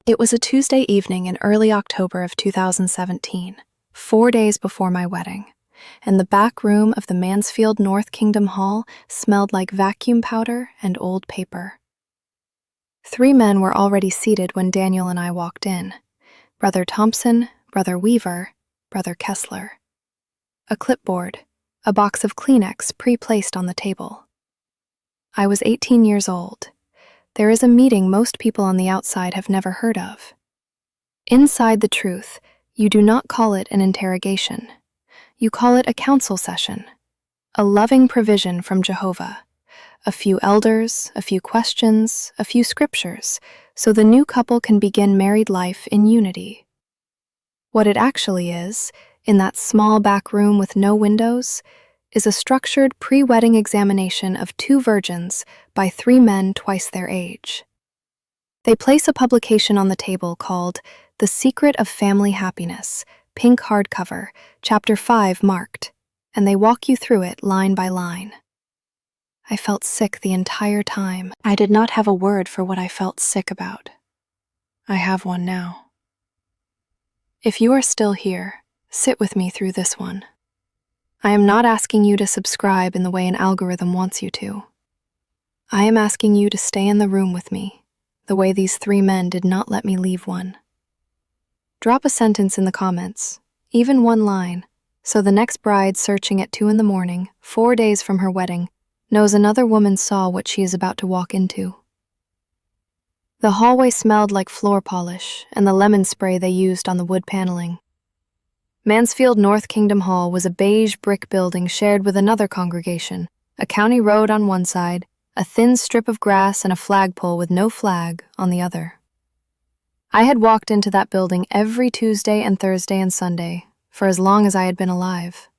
It was a Tuesday evening in early October of 2017, 4 days before my wedding, and the back room of the Mansfield North Kingdom Hall smelled like vacuum powder and old paper. 3 men were already seated when Daniel and I walked in: Brother Thompson, Brother Weaver, Brother Kessler. A clipboard, a box of Kleenex pre-placed on the table. I was 18 years old. There is a meeting most people on the outside have never heard of. Inside the truth, you do not call it an interrogation. You call it a council session, a loving provision from Jehovah. A few elders, a few questions, a few scriptures, so the new couple can begin married life in unity. What it actually is, in that small back room with no windows, is a structured pre-wedding examination of 2 virgins by 3 men twice their age. They place a publication on the table called The Secret of Family Happiness, pink hardcover, chapter 5 marked, and they walk you through it line by line. I felt sick the entire time. I did not have a word for what I felt sick about. I have one now. If you are still here, sit with me through this one. I am not asking you to subscribe in the way an algorithm wants you to. I am asking you to stay in the room with me, the way these 3 men did not let me leave one. Drop a sentence in the comments, even 1 line, so the next bride searching at 2 a.m, 4 days from her wedding, knows another woman saw what she is about to walk into. The hallway smelled like floor polish and the lemon spray they used on the wood paneling. Mansfield North Kingdom Hall was a beige brick building shared with another congregation, a county road on one side, a thin strip of grass and a flagpole with no flag on the other. I had walked into that building every Tuesday and Thursday and Sunday for as long as I had been alive.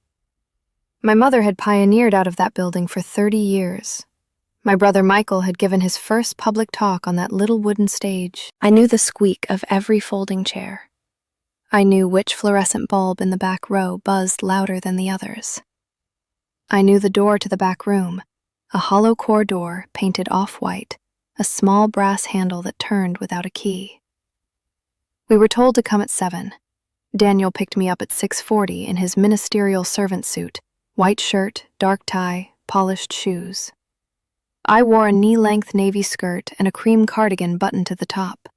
My mother had pioneered out of that building for 30 years. My brother Michael had given his first public talk on that little wooden stage. I knew the squeak of every folding chair. I knew which fluorescent bulb in the back row buzzed louder than the others. I knew the door to the back room, a hollow core door painted off-white, a small brass handle that turned without a key. We were told to come at 7. Daniel picked me up at 6:40 in his ministerial servant suit, white shirt, dark tie, polished shoes. I wore a knee-length navy skirt and a cream cardigan buttoned to the top.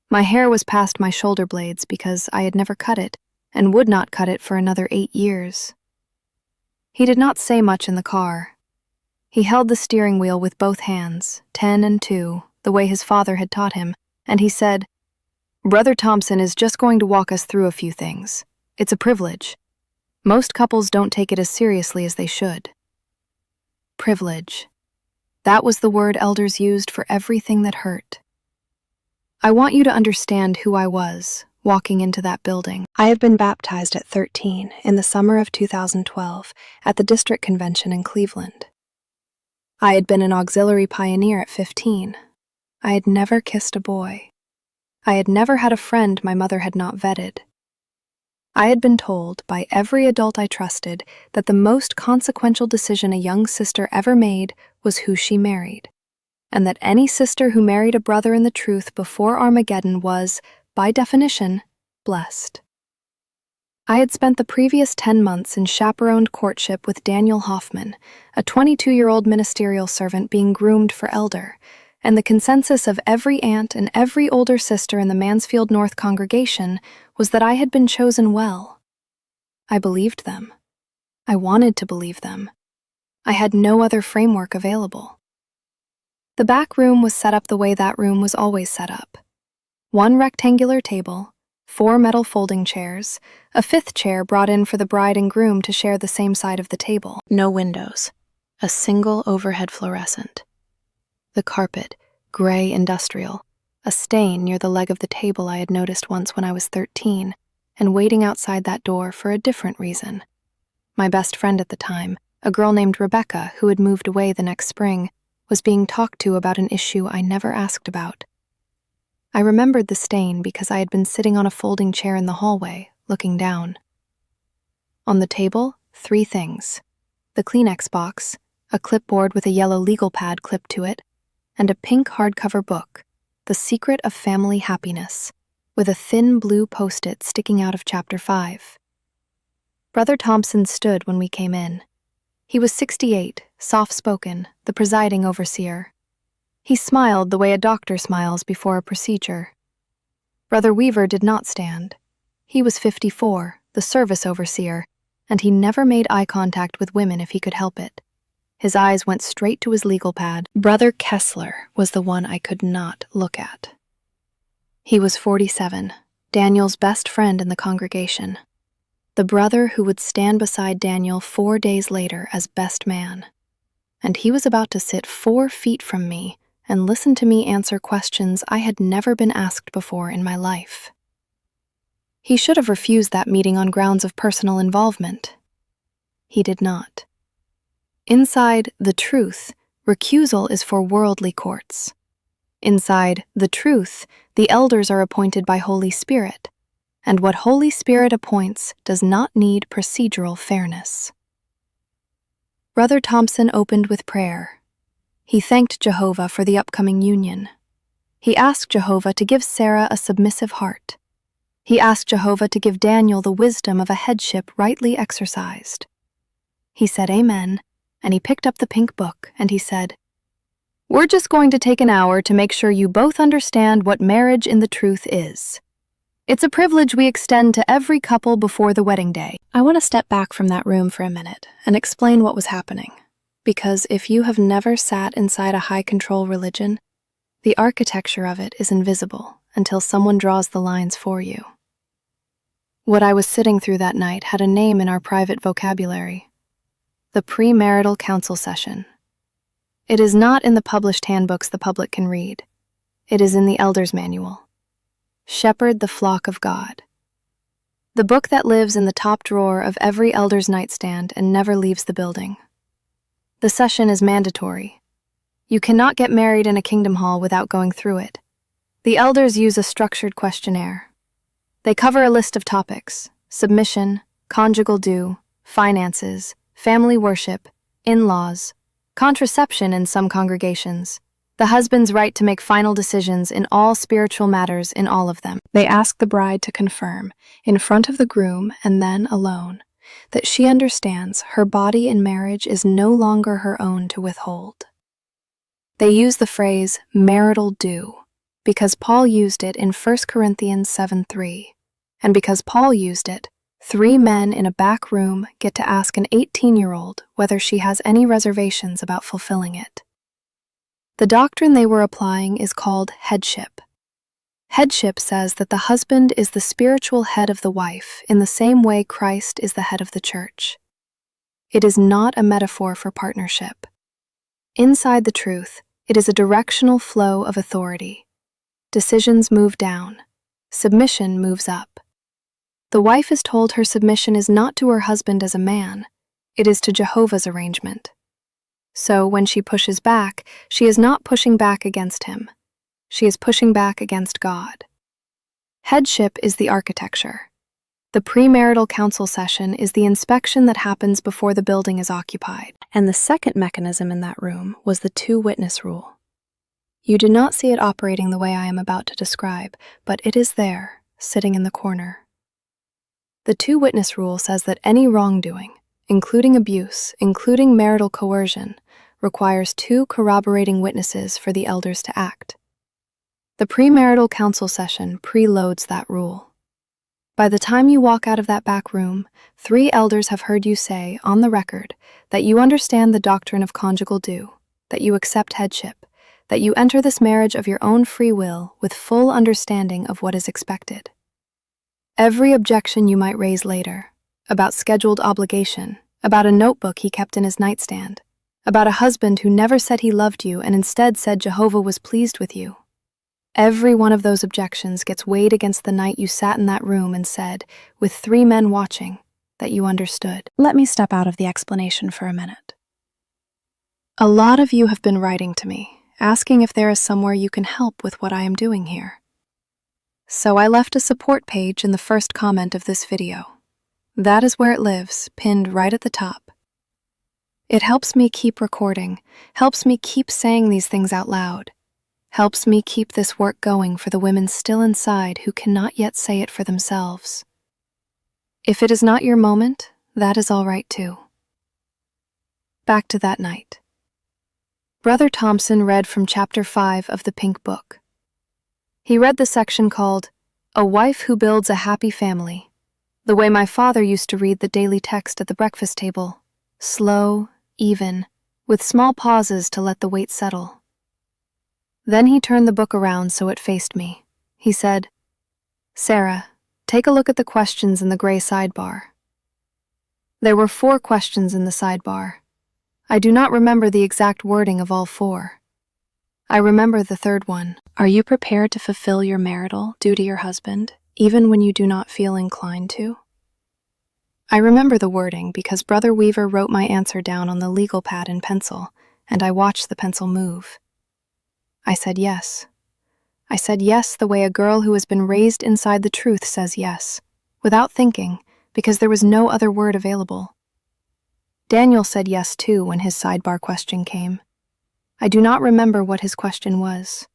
My hair was past my shoulder blades because I had never cut it and would not cut it for another 8 years. He did not say much in the car. He held the steering wheel with both hands, 10 and 2, the way his father had taught him, and he said, "Brother Thompson is just going to walk us through a few things. It's a privilege. Most couples don't take it as seriously as they should." Privilege. That was the word elders used for everything that hurt. I want you to understand who I was, walking into that building. I had been baptized at 13 in the summer of 2012 at the district convention in Cleveland. I had been an auxiliary pioneer at 15. I had never kissed a boy. I had never had a friend my mother had not vetted. I had been told by every adult I trusted that the most consequential decision a young sister ever made was who she married, and that any sister who married a brother in the truth before Armageddon was, by definition, blessed. I had spent the previous 10 months in chaperoned courtship with Daniel Hoffman, a 22-year-old ministerial servant being groomed for elder, and the consensus of every aunt and every older sister in the Mansfield North congregation was that I had been chosen well. I believed them. I wanted to believe them. I had no other framework available. The back room was set up the way that room was always set up. 1 rectangular table, 4 metal folding chairs, a 5th chair brought in for the bride and groom to share the same side of the table. No windows. A single overhead fluorescent. The carpet, gray industrial, a stain near the leg of the table I had noticed once when I was 13, and waiting outside that door for a different reason. My best friend at the time, a girl named Rebecca who had moved away the next spring, was being talked to about an issue I never asked about. I remembered the stain because I had been sitting on a folding chair in the hallway, looking down. On the table, 3 things: the Kleenex box, a clipboard with a yellow legal pad clipped to it, and a pink hardcover book, The Secret of Family Happiness, with a thin blue post-it sticking out of Chapter 5. Brother Thompson stood when we came in. He was 68, soft-spoken, the presiding overseer. He smiled the way a doctor smiles before a procedure. Brother Weaver did not stand. He was 54, the service overseer, and he never made eye contact with women if he could help it. His eyes went straight to his legal pad. Brother Kessler was the one I could not look at. He was 47, Daniel's best friend in the congregation. The brother who would stand beside Daniel 4 days later as best man. And he was about to sit 4 feet from me and listen to me answer questions I had never been asked before in my life. He should have refused that meeting on grounds of personal involvement. He did not. Inside The Truth, recusal is for worldly courts. Inside The Truth, the elders are appointed by Holy Spirit, and what Holy Spirit appoints does not need procedural fairness. Brother Thompson opened with prayer. He thanked Jehovah for the upcoming union. He asked Jehovah to give Sarah a submissive heart. He asked Jehovah to give Daniel the wisdom of a headship rightly exercised. He said amen, and he picked up the pink book, and he said, "We're just going to take an hour to make sure you both understand what marriage in the truth is. It's a privilege we extend to every couple before the wedding day." I want to step back from that room for a minute and explain what was happening, because if you have never sat inside a high-control religion, the architecture of it is invisible until someone draws the lines for you. What I was sitting through that night had a name in our private vocabulary: the premarital council session. It is not in the published handbooks the public can read. It is in the Elder's Manual. Shepherd the Flock of God. The book that lives in the top drawer of every elder's nightstand and never leaves the building. The session is mandatory. You cannot get married in a kingdom hall without going through it. The elders use a structured questionnaire. They cover a list of topics: submission, conjugal due, finances, family worship, in-laws, contraception in some congregations, the husband's right to make final decisions in all spiritual matters in all of them. They ask the bride to confirm, in front of the groom and then alone, that she understands her body in marriage is no longer her own to withhold. They use the phrase marital due because Paul used it in 1 Corinthians 7:3, and because Paul used it, 3 men in a back room get to ask an 18-year-old whether she has any reservations about fulfilling it. The doctrine they were applying is called headship. Headship says that the husband is the spiritual head of the wife in the same way Christ is the head of the church. It is not a metaphor for partnership. Inside the truth, it is a directional flow of authority. Decisions move down. Submission moves up. The wife is told her submission is not to her husband as a man, it is to Jehovah's arrangement. So when she pushes back, she is not pushing back against him. She is pushing back against God. Headship is the architecture. The premarital council session is the inspection that happens before the building is occupied. And the second mechanism in that room was the 2-witness rule. You do not see it operating the way I am about to describe, but it is there, sitting in the corner. The 2-witness rule says that any wrongdoing, including abuse, including marital coercion, requires 2 corroborating witnesses for the elders to act. The premarital council session preloads that rule. By the time you walk out of that back room, 3 elders have heard you say, on the record, that you understand the doctrine of conjugal due, that you accept headship, that you enter this marriage of your own free will with full understanding of what is expected. Every objection you might raise later, about scheduled obligation, about a notebook he kept in his nightstand, about a husband who never said he loved you and instead said Jehovah was pleased with you, every one of those objections gets weighed against the night you sat in that room and said, with 3 men watching, that you understood. Let me step out of the explanation for a minute. A lot of you have been writing to me, asking if there is somewhere you can help with what I am doing here. So I left a support page in the first comment of this video. That is where it lives, pinned right at the top. It helps me keep recording, helps me keep saying these things out loud. helps me keep this work going for the women still inside who cannot yet say it for themselves. If it is not your moment, that is all right too. Back to that night. Brother Thompson read from chapter 5 of the Pink Book. He read the section called, "A Wife Who Builds a Happy Family," the way my father used to read the daily text at the breakfast table, slow, even, with small pauses to let the weight settle. Then he turned the book around so it faced me. He said, "Sarah, take a look at the questions in the gray sidebar." There were 4 questions in the sidebar. I do not remember the exact wording of all 4. I remember the third one. Are you prepared to fulfill your marital due to your husband, even when you do not feel inclined to? I remember the wording because Brother Weaver wrote my answer down on the legal pad in pencil, and I watched the pencil move. I said yes. I said yes the way a girl who has been raised inside the truth says yes, without thinking, because there was no other word available. Daniel said yes too when his sidebar question came. I do not remember what his question was.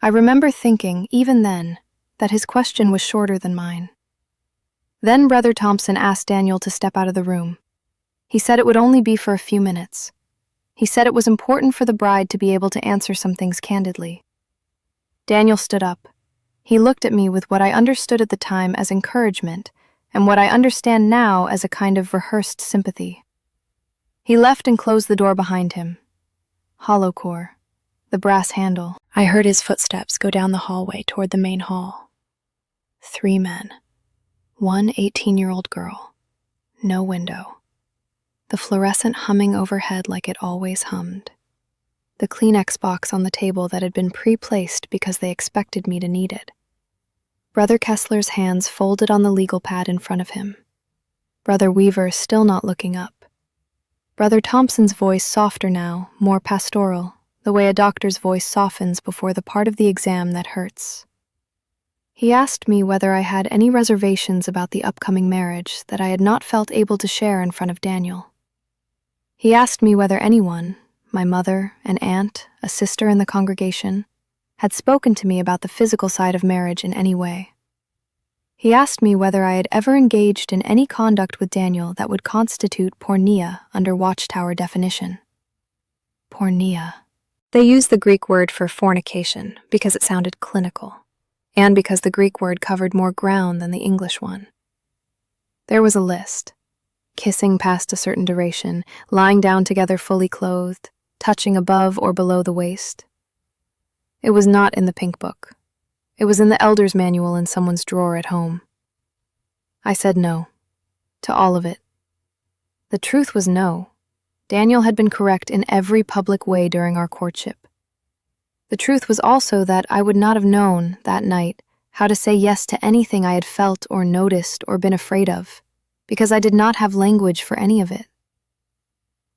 I remember thinking, even then, that his question was shorter than mine. Then Brother Thompson asked Daniel to step out of the room. He said it would only be for a few minutes. He said it was important for the bride to be able to answer some things candidly. Daniel stood up. He looked at me with what I understood at the time as encouragement, and what I understand now as a kind of rehearsed sympathy. He left and closed the door behind him. Hollow core, the brass handle. I heard his footsteps go down the hallway toward the main hall. 3 men. 1 18-year-old girl. No window. The fluorescent humming overhead like it always hummed. The Kleenex box on the table that had been pre-placed because they expected me to need it. Brother Kessler's hands folded on the legal pad in front of him. Brother Weaver still not looking up. Brother Thompson's voice softer now, more pastoral, the way a doctor's voice softens before the part of the exam that hurts. He asked me whether I had any reservations about the upcoming marriage that I had not felt able to share in front of Daniel. He asked me whether anyone, my mother, an aunt, a sister in the congregation, had spoken to me about the physical side of marriage in any way. He asked me whether I had ever engaged in any conduct with Daniel that would constitute porneia under Watchtower definition. Porneia. They used the Greek word for fornication because it sounded clinical, and because the Greek word covered more ground than the English one. There was a list. Kissing past a certain duration, lying down together fully clothed, touching above or below the waist. It was not in the Pink Book. It was in the Elder's Manual in someone's drawer at home. I said no, to all of it. The truth was no. Daniel had been correct in every public way during our courtship. The truth was also that I would not have known, that night, how to say yes to anything I had felt or noticed or been afraid of, because I did not have language for any of it.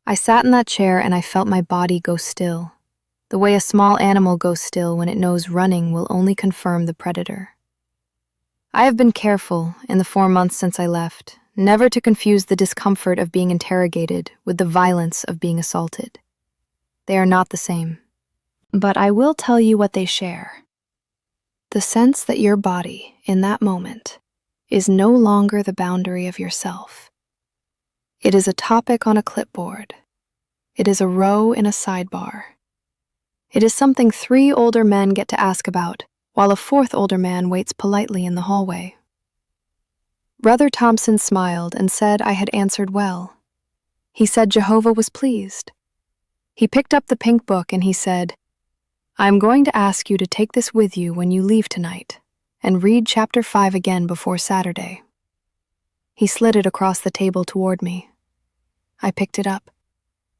I sat in that chair and I felt my body go still, the way a small animal goes still when it knows running will only confirm the predator. I have been careful, in the 4 months since I left, never to confuse the discomfort of being interrogated with the violence of being assaulted. They are not the same. But I will tell you what they share. The sense that your body, in that moment, is no longer the boundary of yourself. It is a topic on a clipboard. It is a row in a sidebar. It is something 3 older men get to ask about, while a 4th older man waits politely in the hallway. Brother Thompson smiled and said I had answered well. He said Jehovah was pleased. He picked up the Pink Book and he said, "I am going to ask you to take this with you when you leave tonight, and read chapter 5 again before Saturday." He slid it across the table toward me. I picked it up.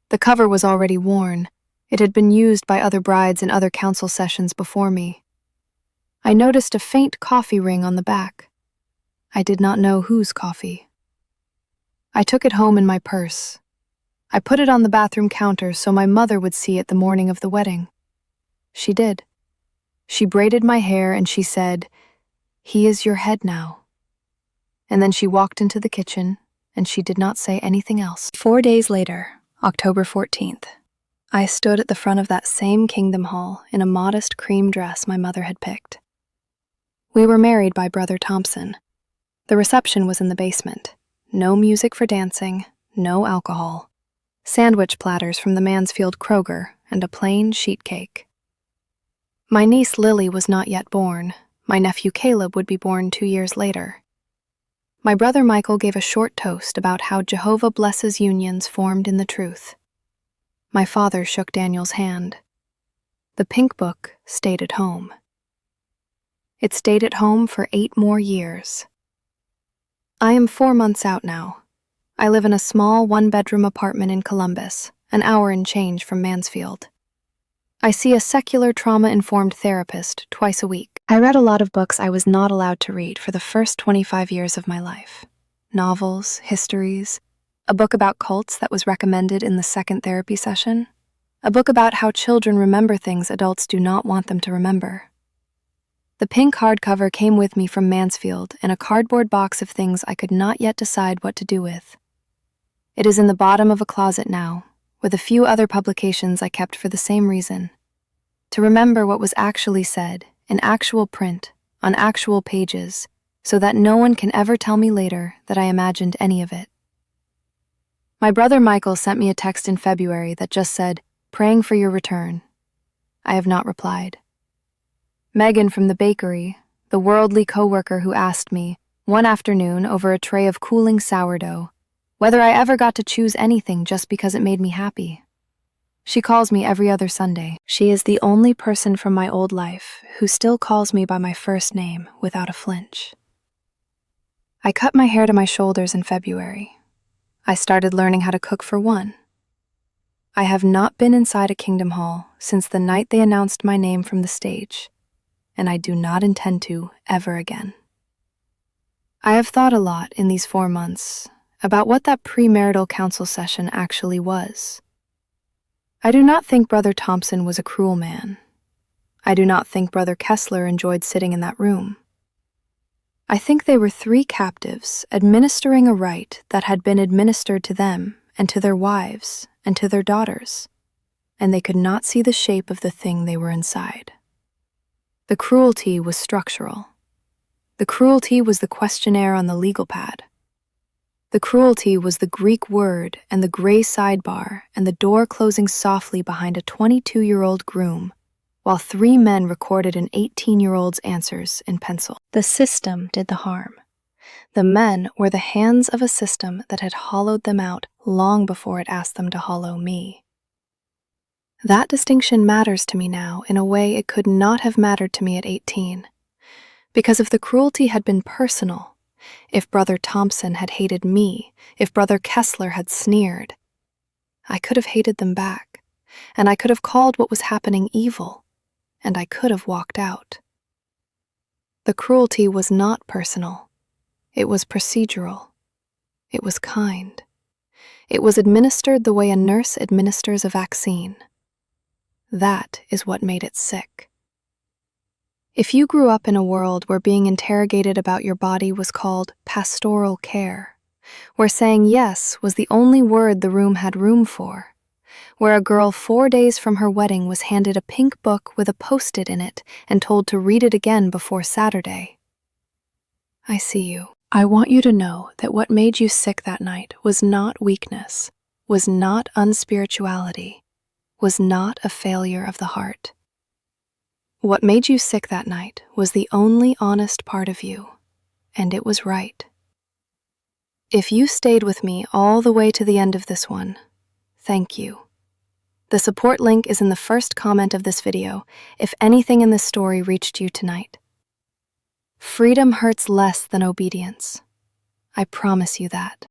The cover was already worn. It had been used by other brides in other council sessions before me. I noticed a faint coffee ring on the back. I did not know whose coffee. I took it home in my purse. I put it on the bathroom counter so my mother would see it the morning of the wedding. She did. She braided my hair and she said, "He is your head now." And then she walked into the kitchen and she did not say anything else. 4 days later, October 14th. I stood at the front of that same Kingdom Hall in a modest cream dress my mother had picked. We were married by Brother Thompson. The reception was in the basement. No music for dancing, no alcohol. Sandwich platters from the Mansfield Kroger and a plain sheet cake. My niece Lily was not yet born. My nephew Caleb would be born 2 years later. My brother Michael gave a short toast about how Jehovah blesses unions formed in the truth. My father shook Daniel's hand. The pink book stayed at home. It stayed at home for 8 more years. I am 4 months out now. I live in a small 1-bedroom apartment in Columbus, an hour and change from Mansfield. I see a secular trauma-informed therapist twice a week. I read a lot of books I was not allowed to read for the first 25 years of my life. Novels, histories, a book about cults that was recommended in the second therapy session, a book about how children remember things adults do not want them to remember. The pink hardcover came with me from Mansfield in a cardboard box of things I could not yet decide what to do with. It is in the bottom of a closet now, with a few other publications I kept for the same reason: to remember what was actually said, in actual print, on actual pages, so that no one can ever tell me later that I imagined any of it. My brother Michael sent me a text in February that just said, "Praying for your return." I have not replied. Megan from the bakery, the worldly coworker who asked me, one afternoon over a tray of cooling sourdough, whether I ever got to choose anything just because it made me happy. She calls me every other Sunday. She is the only person from my old life who still calls me by my first name without a flinch. I cut my hair to my shoulders in February. I started learning how to cook for one. I have not been inside a Kingdom Hall since the night they announced my name from the stage, and I do not intend to ever again. I have thought a lot in these 4 months about what that premarital council session actually was. I do not think Brother Thompson was a cruel man. I do not think Brother Kessler enjoyed sitting in that room. I think they were 3 captives administering a rite that had been administered to them and to their wives and to their daughters, and they could not see the shape of the thing they were inside. The cruelty was structural. The cruelty was the questionnaire on the legal pad. The cruelty was the Greek word and the gray sidebar and the door closing softly behind a 22-year-old groom, while 3 men recorded an 18-year-old's answers in pencil. The system did the harm. The men were the hands of a system that had hollowed them out long before it asked them to hollow me. That distinction matters to me now in a way it could not have mattered to me at 18. Because if the cruelty had been personal, if Brother Thompson had hated me, if Brother Kessler had sneered, I could have hated them back, and I could have called what was happening evil, and I could have walked out. The cruelty was not personal. It was procedural. It was kind. It was administered the way a nurse administers a vaccine. That is what made it sick. If you grew up in a world where being interrogated about your body was called pastoral care, where saying yes was the only word the room had room for, where a girl 4 days from her wedding was handed a pink book with a post-it in it and told to read it again before Saturday, I see you. I want you to know that what made you sick that night was not weakness, was not unspirituality, was not a failure of the heart. What made you sick that night was the only honest part of you, and it was right. If you stayed with me all the way to the end of this one, thank you. The support link is in the first comment of this video if anything in this story reached you tonight. Freedom hurts less than obedience. I promise you that.